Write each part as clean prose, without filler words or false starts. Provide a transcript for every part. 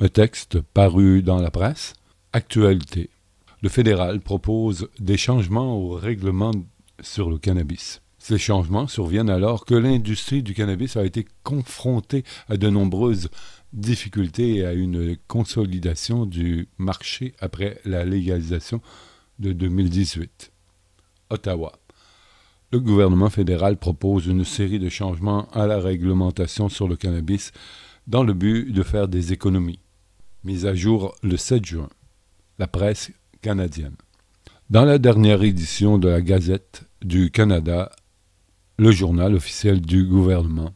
Un texte paru dans la presse. Actualité. Le fédéral propose des changements au règlement sur le cannabis. Ces changements surviennent alors que l'industrie du cannabis a été confrontée à de nombreuses difficultés et à une consolidation du marché après la légalisation de 2018. Ottawa. Le gouvernement fédéral propose une série de changements à la réglementation sur le cannabis dans le but de faire des économies. Mise à jour le 7 juin. La presse canadienne. Dans la dernière édition de la Gazette du Canada, le journal officiel du gouvernement,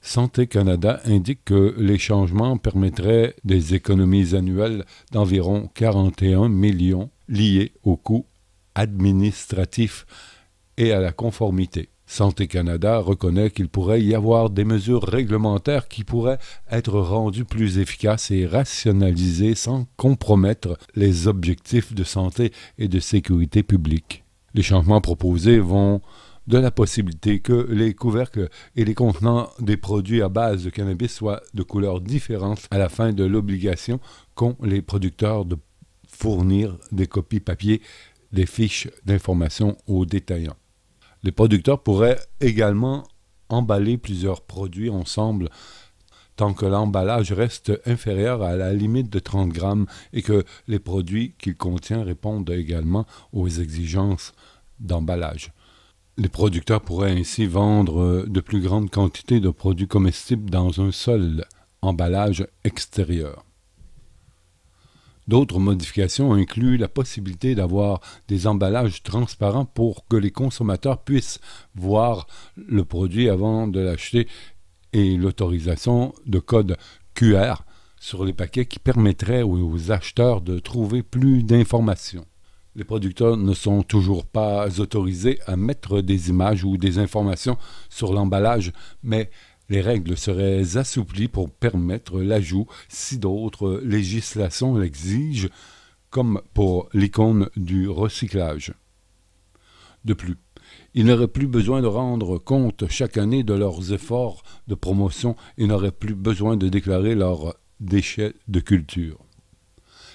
Santé Canada indique que les changements permettraient des économies annuelles d'environ 41 millions liées aux coûts administratifs et à la conformité. Santé Canada reconnaît qu'il pourrait y avoir des mesures réglementaires qui pourraient être rendues plus efficaces et rationalisées sans compromettre les objectifs de santé et de sécurité publique. Les changements proposés vont de la possibilité que les couvercles et les contenants des produits à base de cannabis soient de couleurs différentes à la fin de l'obligation qu'ont les producteurs de fournir des copies papier des fiches d'information aux détaillants. Les producteurs pourraient également emballer plusieurs produits ensemble tant que l'emballage reste inférieur à la limite de 30 grammes et que les produits qu'il contient répondent également aux exigences d'emballage. Les producteurs pourraient ainsi vendre de plus grandes quantités de produits comestibles dans un seul emballage extérieur. D'autres modifications incluent la possibilité d'avoir des emballages transparents pour que les consommateurs puissent voir le produit avant de l'acheter et l'autorisation de code QR sur les paquets qui permettrait aux acheteurs de trouver plus d'informations. Les producteurs ne sont toujours pas autorisés à mettre des images ou des informations sur l'emballage, mais les règles seraient assouplies pour permettre l'ajout si d'autres législations l'exigent, comme pour l'icône du recyclage. De plus, ils n'auraient plus besoin de rendre compte chaque année de leurs efforts de promotion et n'auraient plus besoin de déclarer leurs déchets de culture.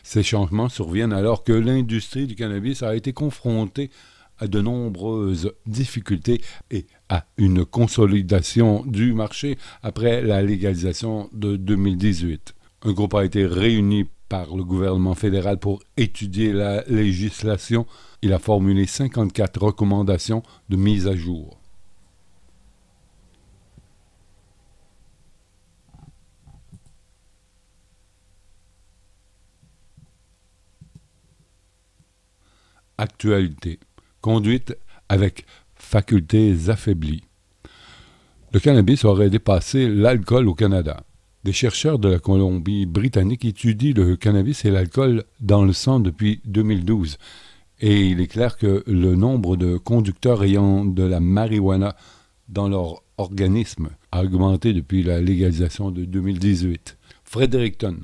Ces changements surviennent alors que l'industrie du cannabis a été confrontée à de nombreuses difficultés et à une consolidation du marché après la légalisation de 2018. Un groupe a été réuni par le gouvernement fédéral pour étudier la législation. Il a formulé 54 recommandations de mise à jour. Actualité. Conduite avec facultés affaiblies. Le cannabis aurait dépassé l'alcool au Canada. Des chercheurs de la Colombie-Britannique étudient le cannabis et l'alcool dans le sang depuis 2012. Et il est clair que le nombre de conducteurs ayant de la marijuana dans leur organisme a augmenté depuis la légalisation de 2018. Fredericton.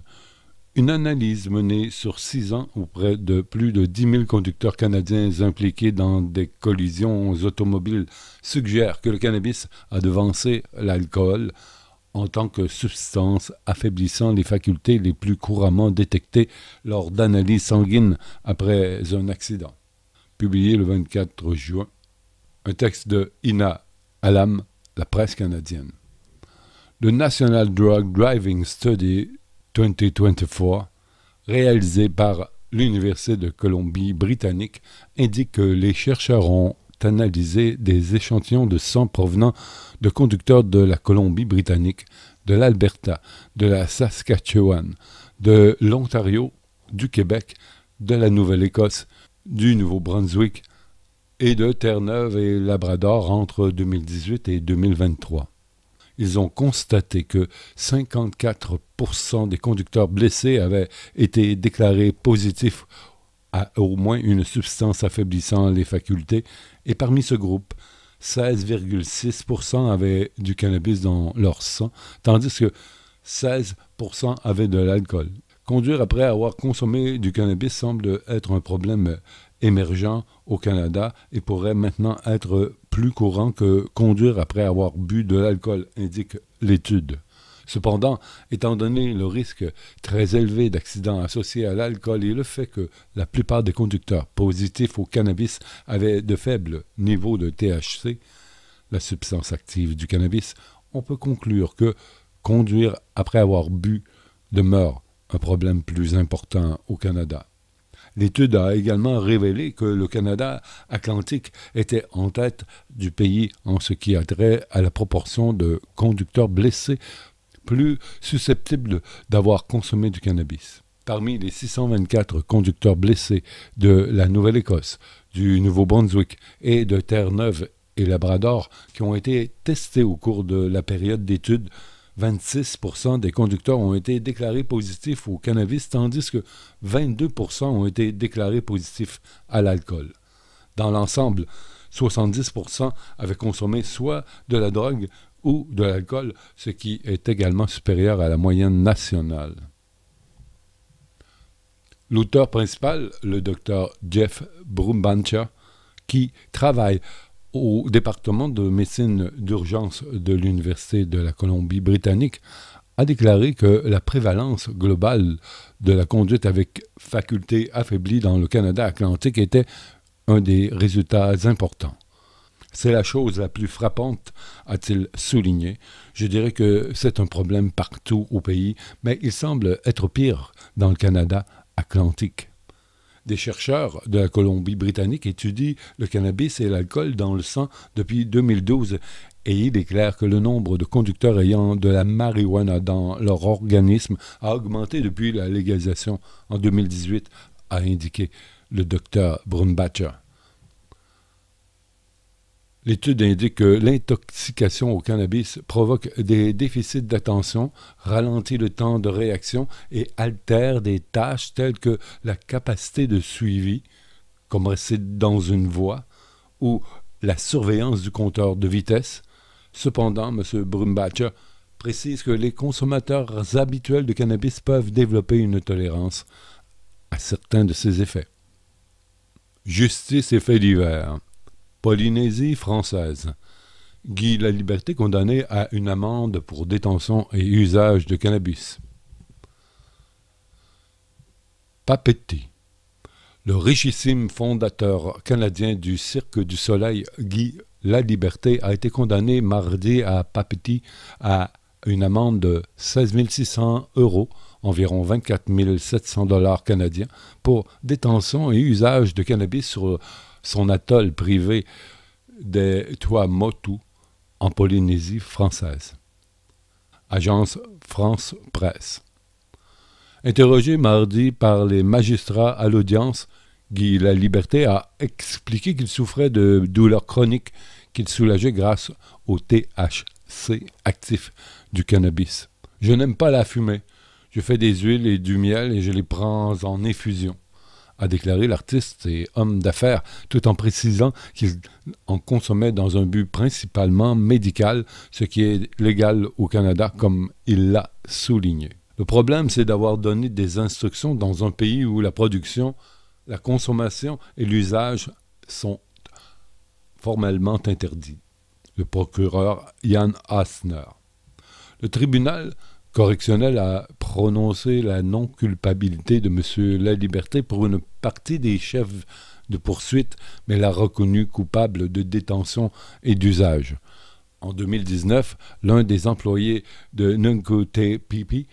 Une analyse menée sur 6 ans auprès de plus de 10 000 conducteurs canadiens impliqués dans des collisions automobiles suggère que le cannabis a devancé l'alcool en tant que substance affaiblissant les facultés les plus couramment détectées lors d'analyses sanguines après un accident. Publié le 24 juin, un texte de Ina Alam, la presse canadienne. Le National Drug Driving Study 2024, réalisé par l'Université de Colombie-Britannique, indique que les chercheurs ont analysé des échantillons de sang provenant de conducteurs de la Colombie-Britannique, de l'Alberta, de la Saskatchewan, de l'Ontario, du Québec, de la Nouvelle-Écosse, du Nouveau-Brunswick et de Terre-Neuve et Labrador entre 2018 et 2023. Ils ont constaté que 54% des conducteurs blessés avaient été déclarés positifs à au moins une substance affaiblissant les facultés, et parmi ce groupe, 16,6% avaient du cannabis dans leur sang, tandis que 16% avaient de l'alcool. Conduire après avoir consommé du cannabis semble être un problème émergent au Canada et pourrait maintenant être plus courant que conduire après avoir bu de l'alcool, indique l'étude. Cependant, étant donné le risque très élevé d'accidents associés à l'alcool et le fait que la plupart des conducteurs positifs au cannabis avaient de faibles niveaux de THC, la substance active du cannabis, on peut conclure que conduire après avoir bu demeure un problème plus important au Canada. L'étude a également révélé que le Canada atlantique était en tête du pays en ce qui a trait à la proportion de conducteurs blessés plus susceptibles d'avoir consommé du cannabis. Parmi les 624 conducteurs blessés de la Nouvelle-Écosse, du Nouveau-Brunswick et de Terre-Neuve et Labrador qui ont été testés au cours de la période d'étude, 26% des conducteurs ont été déclarés positifs au cannabis, tandis que 22% ont été déclarés positifs à l'alcool. Dans l'ensemble, 70% avaient consommé soit de la drogue ou de l'alcool, ce qui est également supérieur à la moyenne nationale. L'auteur principal, le Dr Jeff Brumbacher, qui travaille au département de médecine d'urgence de l'Université de la Colombie-Britannique, a déclaré que la prévalence globale de la conduite avec faculté affaiblie dans le Canada atlantique était un des résultats importants. C'est la chose la plus frappante, a-t-il souligné. Je dirais que c'est un problème partout au pays, mais il semble être pire dans le Canada atlantique. Des chercheurs de la Colombie-Britannique étudient le cannabis et l'alcool dans le sang depuis 2012 et il est clair que le nombre de conducteurs ayant de la marijuana dans leur organisme a augmenté depuis la légalisation en 2018, a indiqué le Dr Brumbacher. L'étude indique que l'intoxication au cannabis provoque des déficits d'attention, ralentit le temps de réaction et altère des tâches telles que la capacité de suivi, comme rester dans une voie, ou la surveillance du compteur de vitesse. Cependant, M. Brumbacher précise que les consommateurs habituels de cannabis peuvent développer une tolérance à certains de ses effets. Justice et faits divers. Polynésie française. Guy Laliberté condamné à une amende pour détention et usage de cannabis. Papeete. Le richissime fondateur canadien du Cirque du Soleil, Guy Laliberté, a été condamné mardi à Papeete à une amende de 16 600 €, environ 24 700 $ canadiens, pour détention et usage de cannabis sur son atoll privé des Tuamotu en Polynésie française. Agence France Presse. Interrogé mardi par les magistrats à l'audience, Guy Laliberté a expliqué qu'il souffrait de douleurs chroniques qu'il soulageait grâce au THC actif du cannabis. « Je n'aime pas la fumée. Je fais des huiles et du miel et je les prends en effusion », a déclaré l'artiste et homme d'affaires, tout en précisant qu'il en consommait dans un but principalement médical, ce qui est légal au Canada, comme il l'a souligné. Le problème, c'est d'avoir donné des instructions dans un pays où la production, la consommation et l'usage sont formellement interdits. Le procureur Ian Asner. Le tribunal correctionnel a prononcé la non-culpabilité de M. Laliberté pour une partie des chefs de poursuite, mais l'a reconnu coupable de détention et d'usage. En 2019, l'un des employés de Nuncote Pipi,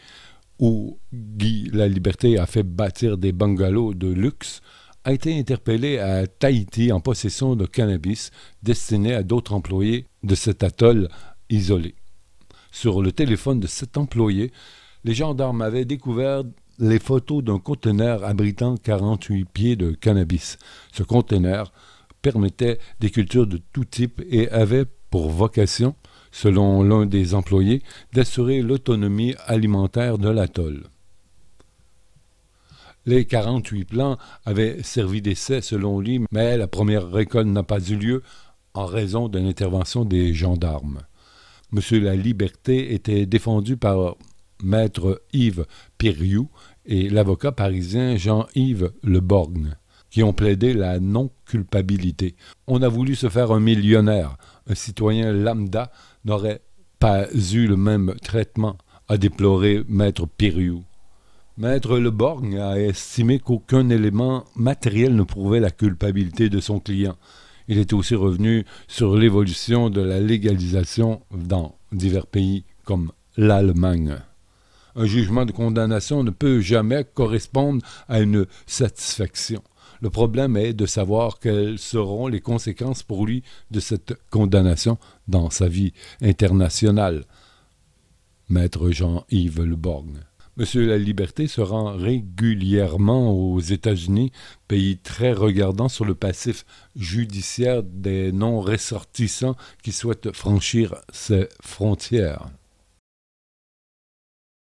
où Guy Laliberté a fait bâtir des bungalows de luxe, a été interpellé à Tahiti en possession de cannabis destiné à d'autres employés de cet atoll isolé. Sur le téléphone de cet employé, les gendarmes avaient découvert les photos d'un conteneur abritant 48 pieds de cannabis. Ce conteneur permettait des cultures de tout type et avait pour vocation, selon l'un des employés, d'assurer l'autonomie alimentaire de l'atoll. Les 48 plants avaient servi d'essai selon lui, mais la première récolte n'a pas eu lieu en raison de l'intervention des gendarmes. M. Laliberté était défendu par Maître Yves Piriou et l'avocat parisien Jean-Yves Le Borgne, qui ont plaidé la non-culpabilité. On a voulu se faire un millionnaire. Un citoyen lambda n'aurait pas eu le même traitement, a déploré Maître Piriou. Maître Le Borgne a estimé qu'aucun élément matériel ne prouvait la culpabilité de son client. Il est aussi revenu sur l'évolution de la légalisation dans divers pays comme l'Allemagne. Un jugement de condamnation ne peut jamais correspondre à une satisfaction. Le problème est de savoir quelles seront les conséquences pour lui de cette condamnation dans sa vie internationale. Maître Jean-Yves Le Borgne. Monsieur La Liberté se rend régulièrement aux États-Unis, pays très regardant sur le passif judiciaire des non-ressortissants qui souhaitent franchir ses frontières.